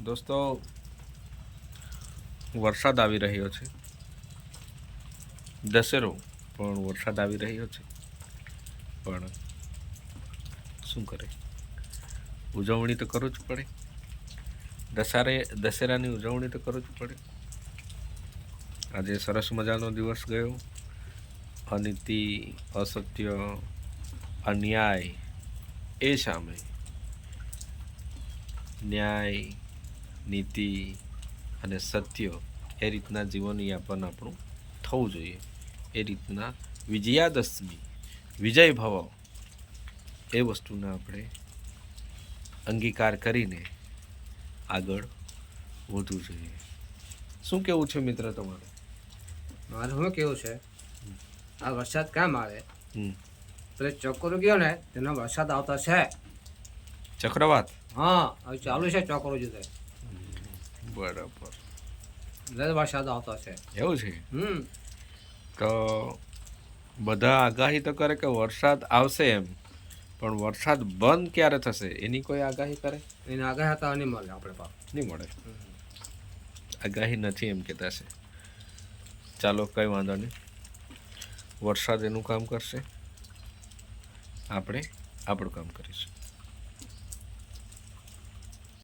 દોસ્તો વરસાદ આવી રહ્યો છે, દશેરો પણ વરસાદ આવી રહ્યો છે, પણ શું કરે, ઉજવણી તો કરવું જ પડે. દશેરાની ઉજવણી તો કરવું જ પડે. આજે સરસ મજાનો દિવસ ગયો. અનીતિ, અસત્ય, અન્યાય એ સામે ન્યાય, નીતિ અને સત્ય એ રીતના જીવનયાપન આપણું થવું જોઈએ. એ રીતના વિજયાદશમી, વિજય ભવ એ વસ્તુને આપણે અંગીકાર કરીને આગળ વધવું જોઈએ. શું કેવું છે મિત્ર તમારે? મારે શું કેવું છે, આ વરસાદ કામ આવે હમ પેલે ચક્કરો ગયો ને તેનો વરસાદ આવતો છે. ચક્રવાત? હા, હવે ચાલુ છે ચક્કરો જુદે. બરાબર, એટલે વરસાદ આવતો છે. એવું છે. તો બધા આગાહી તો કરે કે વરસાદ આવશે એમ, પણ વરસાદ બંધ ક્યારે થશે એની કોઈ આગાહી કરે? એને આગાહી હતા નહીં મળે, આપણે પાસ નહીં મળે. આગાહી નથી એમ કહેતા છે. ચાલો કંઈ વાંધો નહીં, વરસાદ એનું કામ કરશે, આપણે આપણું કામ કરીશું.